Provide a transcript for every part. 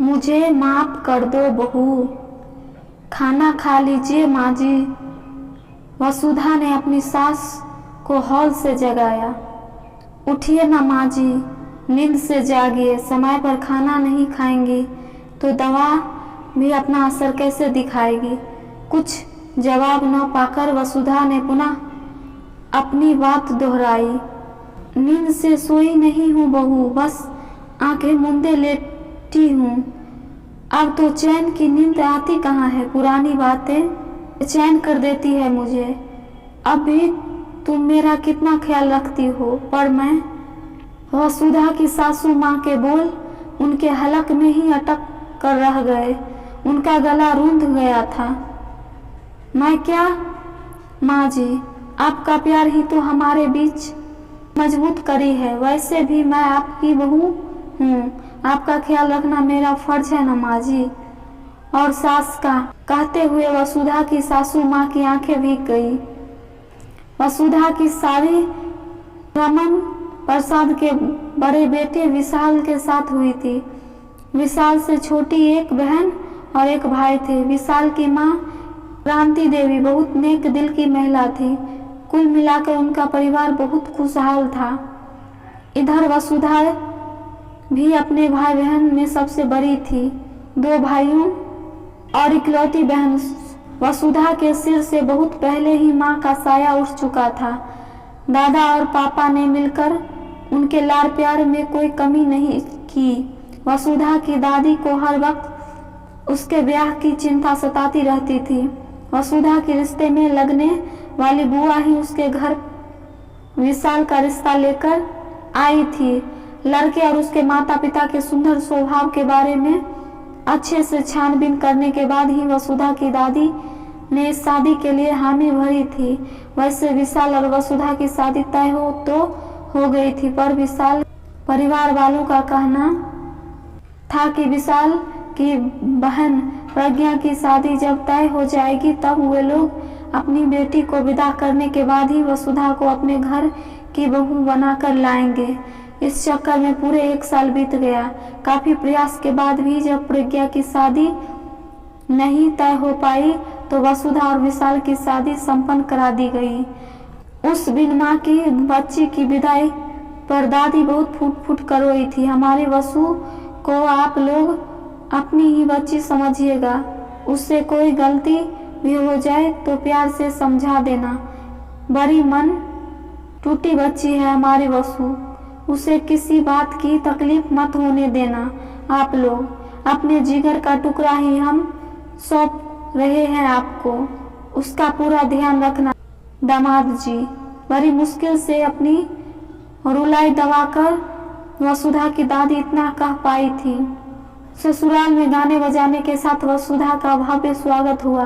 मुझे माफ कर दो बहू, खाना खा लीजिए माँ जी। वसुधा ने अपनी सास को हौल से जगाया। उठिए ना माँ जी, नींद से जागिए। समय पर खाना नहीं खाएंगी तो दवा भी अपना असर कैसे दिखाएगी। कुछ जवाब न पाकर वसुधा ने पुनः अपनी बात दोहराई। नींद से सोई नहीं हूँ बहू, बस आंखें मूंदे लेटी हूँ। अब तो चैन की नींद आती कहाँ है। पुरानी बातें चैन कर देती है मुझे। अब भी तुम मेरा कितना ख्याल रखती हो, पर मैं। वसुधा की सासू माँ के बोल उनके हलक में ही अटक कर रह गए। उनका गला रूंध गया था। मैं क्या माँ जी, आपका प्यार ही तो हमारे बीच मजबूत करी है। वैसे भी मैं आपकी बहू हूँ, आपका ख्याल रखना मेरा फर्ज है ना माँ जी। और सास का कहते हुए वसुधा की सासू माँ की आंखें भीग गई। वसुधा की शादी रमन प्रसाद के बड़े बेटे विशाल के साथ हुई थी। विशाल से छोटी एक बहन और एक भाई थे। विशाल की माँ क्रांति देवी बहुत नेक दिल की महिला थी। कुल मिलाकर उनका परिवार बहुत खुशहाल था। इधर वसुधा भी अपने भाई बहन में सबसे बड़ी थी। 2 भाइयों और इकलौती बहन वसुधा के सिर से बहुत पहले ही माँ का साया उठ चुका था। दादा और पापा ने मिलकर उनके लाड़ प्यार में कोई कमी नहीं की। वसुधा की दादी को हर वक्त उसके ब्याह की चिंता सताती रहती थी। वसुधा के रिश्ते में लगने वाली बुआ ही उसके घर विशाल का रिश्ता लेकर आई थी। लड़के और उसके माता पिता के सुंदर स्वभाव के बारे में अच्छे से छानबीन करने के बाद ही वसुधा की दादी ने इस शादी के लिए हामी भरी थी। वैसे विशाल और वसुधा की शादी तय हो गई थी, पर विशाल परिवार वालों का कहना था कि विशाल की बहन प्रज्ञा की शादी जब तय हो जाएगी तब वे लोग अपनी बेटी को विदा करने के बाद ही वसुधा को अपने घर की बहू बनाकर लाएंगे। इस चक्कर में पूरे 1 साल बीत गया। काफी प्रयास के बाद भी जब प्रज्ञा की शादी नहीं तय हो पाई तो वसुधा और विशाल की शादी संपन्न करा दी गई। उस बिन माँ की बच्ची की विदाई पर दादी बहुत फूट फूट कर रोई थी। हमारे वसु को आप लोग अपनी ही बच्ची समझिएगा। उससे कोई गलती भी हो जाए तो प्यार से समझा देना। बड़ी मन टूटी बच्ची है हमारी वसु, उसे किसी बात की तकलीफ मत होने देना। आप लोग अपने जिगर का टुकड़ा ही हम सौंप रहे हैं आपको, उसका पूरा ध्यान रखना दामाद जी। बड़ी मुश्किल से अपनी रुलाई दबाकर वसुधा की दादी इतना कह पाई थी। ससुराल में गाने बजाने के साथ वसुधा का भव्य स्वागत हुआ।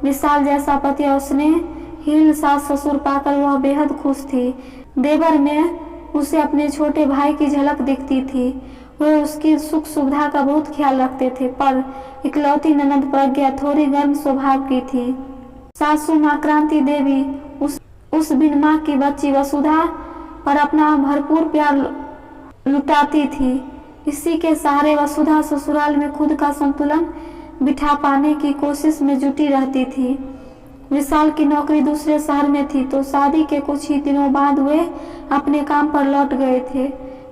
विशाल जैसा पति और स्नेहशील सास ससुर पाकर वह बेहद खुश थी। देवर में उसे अपने छोटे भाई की झलक दिखती थी। वे उसकी सुख सुविधा का बहुत ख्याल रखते थे, पर इकलौती ननद प्रज्ञा थोड़ी गर्म स्वभाव की थी। सासू माँ क्रांति देवी उस बिन माँ की बच्ची वसुधा पर अपना भरपूर प्यार लुटाती थी। इसी के सहारे वसुधा ससुराल में खुद का संतुलन बिठा पाने की कोशिश में जुटी रहती थी। विशाल की नौकरी दूसरे शहर में थी तो शादी के कुछ ही दिनों बाद वे अपने काम पर लौट गए थे।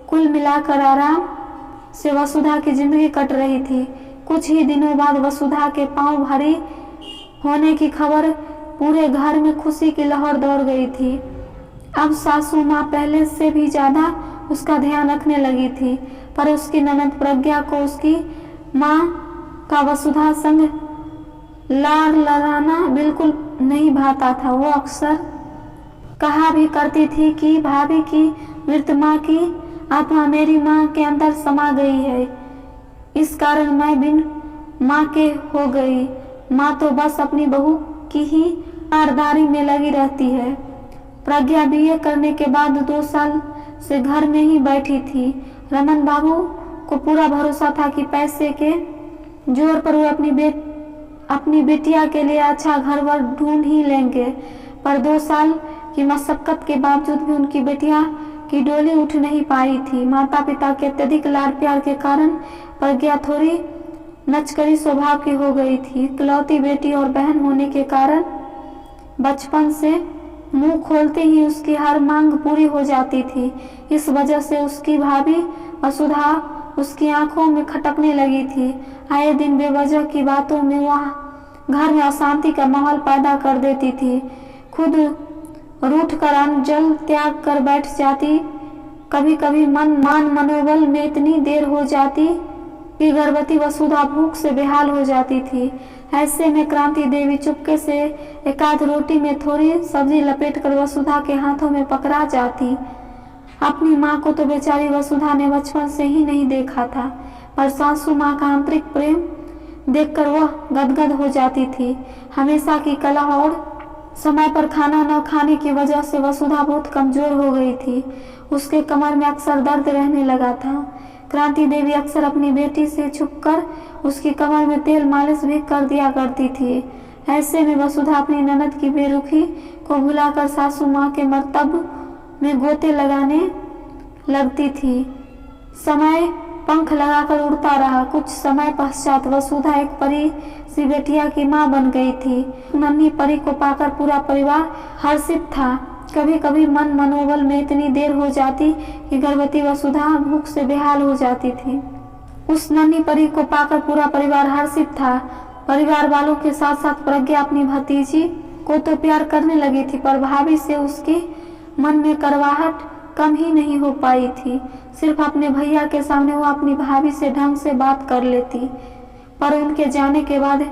कुल मिलाकर आराम से वसुधा की जिंदगी कट रही थी। कुछ ही दिनों बाद वसुधा के पांव भारी होने की खबर पूरे घर में खुशी की लहर दौड़ गई थी। अब सासू माँ पहले से भी ज्यादा उसका ध्यान रखने लगी थी, पर उसकी ननद प्रज्ञा को उसकी माँ का वसुधा संग लाड़ लड़ाना बिल्कुल नहीं भाता था। वो अक्सर कहा भी करती थी कि भाभी की मृत माँ की आत्मा मेरी माँ के अंदर समा गई है, इस कारण मैं बिन माँ के हो गई। माँ तो बस अपनी बहू की ही आरदारी में लगी रहती है। प्रज्ञा बीए करने के बाद 2 साल से घर में ही बैठी थी। रमन बाबू को पूरा भरोसा था कि पैसे के जोर पर वो अपनी बेटिया के लिए अच्छा घर वर ढूंढ ही लेंगे, पर 2 साल की मशक्कत के बावजूद भी उनकी बेटिया की डोली उठ नहीं पाई थी। माता पिता के अत्यधिक लाड़ प्यार के कारण प्रज्ञा थोड़ी नचकरी स्वभाव की हो गई थी। इकलौती बेटी और बहन होने के कारण बचपन से मुंह खोलते ही उसकी हर मांग पूरी हो जाती थी। इस वजह से उसकी भाभी वसुधा उसकी आंखों में खटकने लगी थी। आए दिन बेवजह की बातों में वह घर में अशांति का माहौल पैदा कर देती थी। खुद रूठ कर अन्न जल त्याग कर बैठ जाती। कभी कभी मनोबल में इतनी देर हो जाती कि गर्भवती वसुधा भूख से बेहाल हो जाती थी। ऐसे में क्रांति देवी चुपके से एकाध रोटी में थोड़ी सब्जी लपेटकर वसुधा के हाथों में पकड़ा जाती। अपनी माँ को तो बेचारी वसुधा ने बचपन से ही नहीं देखा था, पर सासू माँ का आंतरिक प्रेम देखकर वह गदगद हो जाती थी। हमेशा की कलह और समय पर खाना न खाने की वजह से वसुधा बहुत कमजोर हो गई थी। उसके कमर में अक्सर दर्द रहने लगा था। क्रांति देवी अक्सर अपनी बेटी से छुपकर उसकी कमर में तेल मालिश भी कर दिया करती थी। ऐसे में वसुधा अपनी ननद की बेरुखी को भुलाकर सासू माँ के मर्तब में गोते लगाने लगती थी। समय पंख लगाकर उड़ता रहा। कुछ समय पश्चात वसुधा एक परी सी बेटिया की माँ बन गई थी। नन्ही परी को पाकर पूरा परिवार हर्षित था। कभी कभी मनोबल में इतनी देर हो जाती कि गर्भवती वसुधा भूख से बेहाल हो जाती थी। उस नन्ही परी को पाकर पूरा परिवार हर्षित था। परिवार वालों के साथ साथ प्रज्ञा अपनी भतीजी को तो प्यार करने लगी थी, पर भाभी से उसके मन में करवाहट कम ही नहीं हो पाई थी। सिर्फ अपने भैया के सामने वो अपनी भाभी से ढंग से बात कर लेती, पर उनके जाने के बाद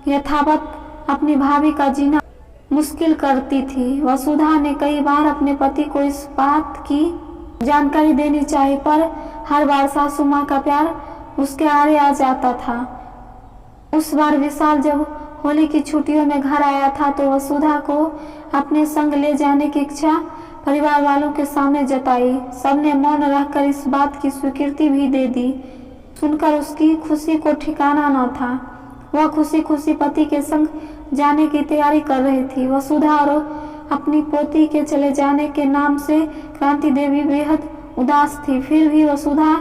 यथावत अपनी भाभी का जीना मुश्किल करती थी। वसुधा ने कई बार अपने पति को इस बात की जानकारी देनी चाहिए, पर हर बार सासू माँ का प्यार उसके आड़े आ जाता था। उस बार विशाल जब होली की छुट्टियों में घर आया था तो वसुधा को अपने संग ले जाने की इच्छा परिवार वालों के सामने जताई। सबने मौन रहकर इस बात की स्वीकृति भी दे दी। सुनकर उसकी खुशी को ठिकाना न था। वह खुशी खुशी पति के संग जाने की तैयारी कर रही थी। वसुधा और अपनी पोती के चले जाने के नाम से क्रांति देवी बेहद उदास थी। फिर भी वसुधा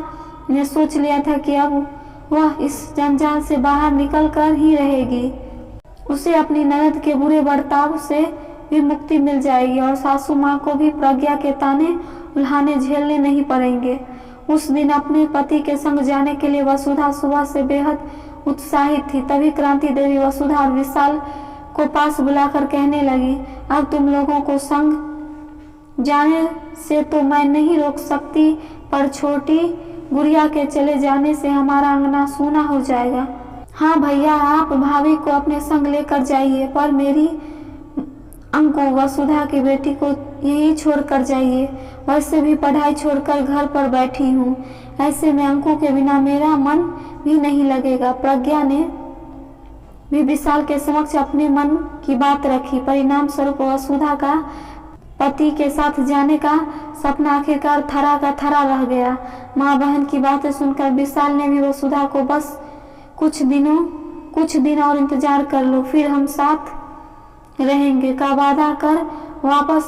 ने सोच लिया था कि अब वह इस जंजाल से बाहर निकल कर ही रहेगी। उसे अपनी ननद के बुरे बर्ताव से भी मुक्ति मिल जाएगी और सासू माँ को भी प्रज्ञा के ताने उल्हाने झेलने नहीं पड़ेंगे। उस दिन अपने पति के संग जाने के लिए वसुधा सुबह से बेहद उत्साहित थी। तभी क्रांति देवी वसुधा और विशाल को पास बुलाकर कहने लगी, अब तुम लोगों को संग जाने से तो मैं नहीं रोक सकती, पर छोटी गुड़िया के चले जाने से हमारा अंगना सूना हो जाएगा। हाँ भैया, आप भाभी को अपने संग लेकर जाइए, पर मेरी अंकु वसुधा की बेटी को यही छोड़ कर जाइए। वैसे भी पढ़ाई छोड़कर घर पर बैठी हूँ। ऐसे में अंकु के बिना मेरा मन भी नहीं लगेगा। प्रज्ञा ने भी विशाल के समक्ष अपने मन की बात रखी। परिणाम स्वरूप वसुधा का पति के साथ जाने का सपना आखिरकार थरा का थरा रह गया। माँ बहन की बातें सुनकर विशाल ने भी वसुधा को बस कुछ दिन और इंतजार कर लो, फिर हम साथ रहेंगे का वादा कर वापस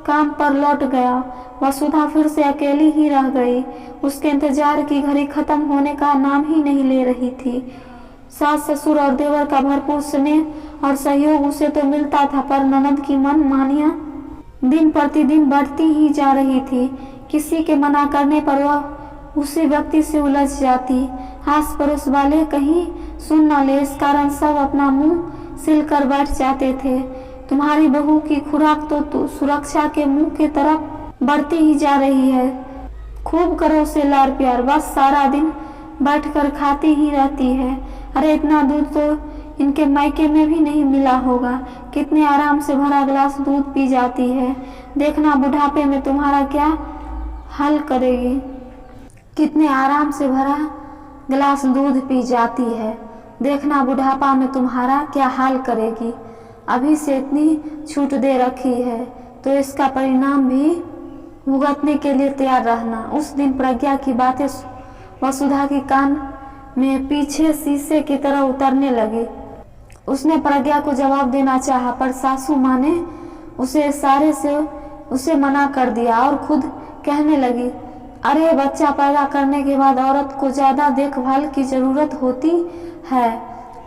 काम पर लौट गया। वसुधा फिर से अकेली ही रह गई। उसके इंतजार की घड़ी खत्म होने का नाम ही नहीं ले रही थी। सास ससुर और देवर का भरपूर स्नेह और सहयोग उसे तो मिलता था, पर ननद की मन मानिया दिन प्रतिदिन बढ़ती ही जा रही थी। किसी के मना करने पर वह उसी व्यक्ति से उलझ जाती। आस पड़ोस वाले कहीं सुन न ले, इस कारण सब अपना मुंह सिल कर बैठ जाते थे। तुम्हारी बहू की खुराक तो सुरक्षा के मुंह के तरफ बढ़ती ही जा रही है। खूब करो उसे लाड़ प्यार, बस सारा दिन बैठकर खाती ही रहती है। अरे इतना दूध तो इनके मायके में भी नहीं मिला होगा। कितने आराम से भरा गिलास दूध पी जाती है। देखना बुढ़ापे में तुम्हारा क्या हाल करेगी। कितने आराम से भरा गिलास दूध पी जाती है। देखना बुढ़ापा में तुम्हारा क्या हाल करेगी। अभी से इतनी छूट दे रखी है तो इसका परिणाम भी भुगतने के लिए तैयार रहना। उस दिन प्रज्ञा की बातें वसुधा के कान में पीछे शीशे की तरह उतरने लगी। उसने प्रज्ञा को जवाब देना चाहा, पर सासू माँ ने उसे इशारे से उसे मना कर दिया और खुद कहने लगी, अरे बच्चा पैदा करने के बाद औरत को ज़्यादा देखभाल की ज़रूरत होती है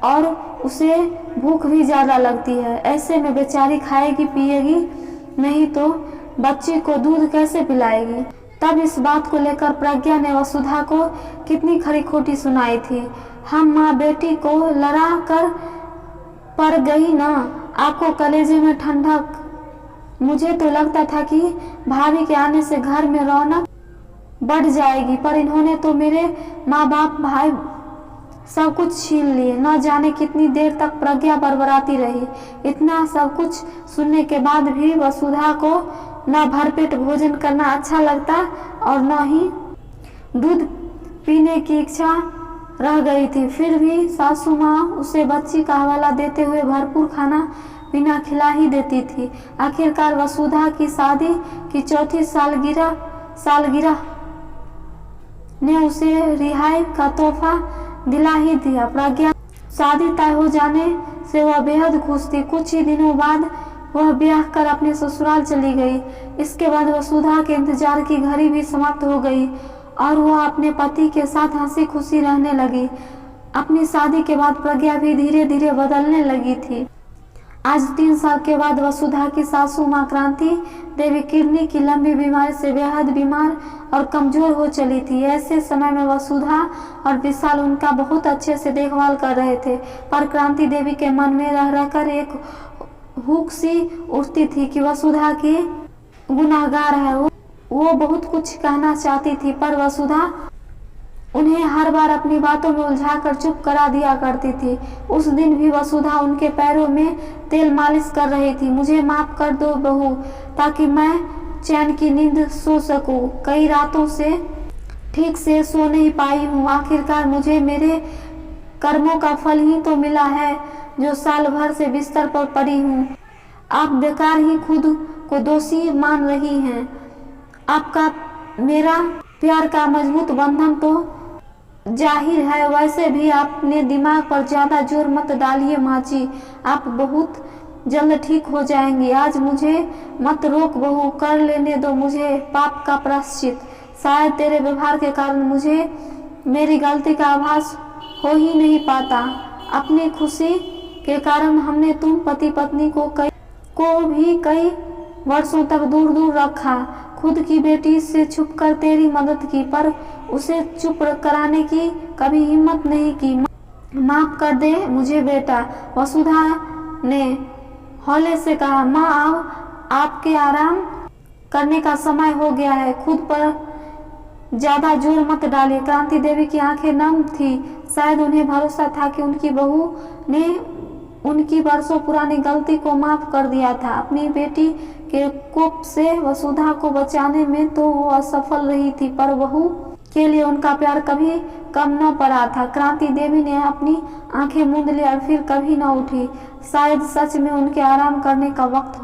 और उसे भूख भी ज़्यादा लगती है। ऐसे में बेचारी खाएगी पिएगी नहीं तो बच्ची को दूध कैसे पिलाएगी। तब इस बात को लेकर प्रज्ञा ने वसुधा को कितनी खरी खोटी सुनाई थी। हम माँ बेटी को लड़ा कर पड़ गई ना, आपको कलेजे में ठंडक। मुझे तो लगता था कि भाभी के आने से घर में रौनक बढ़ जाएगी, पर इन्होंने तो मेरे माँ बाप भाई सब कुछ छीन लिए। न जाने कितनी देर तक प्रज्ञा बरबराती रही। इतना सब कुछ सुनने के बाद भी वसुधा को न भरपेट भोजन करना अच्छा लगता और न ही दूध पीने की इच्छा रह गई थी। फिर भी सासू माँ उसे बच्ची का हवाला देते हुए भरपूर खाना पीना खिला ही देती थी। आखिरकार वसुधा की शादी की चौथी सालगिरह ने उसे रिहाई का तोहफा दिला ही दिया। प्रज्ञा शादी तय हो जाने से वह बेहद खुश थी। कुछ ही दिनों बाद वह ब्याह कर अपने ससुराल चली गई। इसके बाद वसुधा के इंतजार की घड़ी भी समाप्त हो गई और वह अपने पति के साथ हंसी खुशी रहने लगी। अपनी शादी के बाद प्रज्ञा भी धीरे धीरे बदलने लगी थी। आज 3 साल के बाद वसुधा की सासू माँ क्रांति देवी किडनी की लंबी बीमारी से बेहद बीमार और कमजोर हो चली थी। ऐसे समय में वसुधा और विशाल उनका बहुत अच्छे से देखभाल कर रहे थे, पर क्रांति देवी के मन में रह रहकर एक हुक सी उठती थी कि वसुधा की गुनाहगार है। वो बहुत कुछ कहना चाहती थी, पर वसुधा उन्हें हर बार अपनी बातों में उलझाकर चुप करा दिया करती थी। उस दिन भी वसुधा उनके पैरों में तेल मालिश कर रही थी। मुझे माफ कर दो बहू, ताकि मैं चैन की नींद सो सकूं। कई रातों से ठीक से सो नहीं पाई हूँ। आखिरकार मुझे मेरे कर्मों का फल ही तो मिला है, जो साल भर से बिस्तर पर पड़ी हूँ। आप बेकार ही खुद को दोषी मान रही हैं। आपका मेरा प्यार का मजबूत बंधन तो जाहिर है, वैसे भी आपने दिमाग पर ज्यादा जोर मत डालिए माँ जी, आप बहुत जल्द ठीक हो जाएंगी। आज मुझे मत रोक बहू, कर लेने दो मुझे पाप का प्रायश्चित। शायद तेरे व्यवहार के कारण मुझे मेरी गलती का आभास हो ही नहीं पाता। अपनी खुशी के कारण हमने तुम पति पत्नी को भी कई वर्षों तक दूर दूर रखा। खुद की बेटी से छुपकर तेरी मदद की, पर उसे चुप कराने की कभी हिम्मत नहीं की। माफ कर दे मुझे बेटा, वसुधा ने हौले से कहा। माँ, अब आपके आराम करने का समय हो गया है, खुद पर ज्यादा जोर मत डालिए। क्रांति देवी की आंखें नम थी। शायद उन्हें भरोसा था कि उनकी बहू ने उनकी बरसों पुरानी गलती को माफ कर दिया था। अपनी बेटी के कोप से वसुधा को बचाने में तो वो असफल रही थी, पर बहू के लिए उनका प्यार कभी कम न पड़ा था। क्रांति देवी ने अपनी आंखें मूंद ली और फिर कभी न उठी। शायद सच में उनके आराम करने का वक्त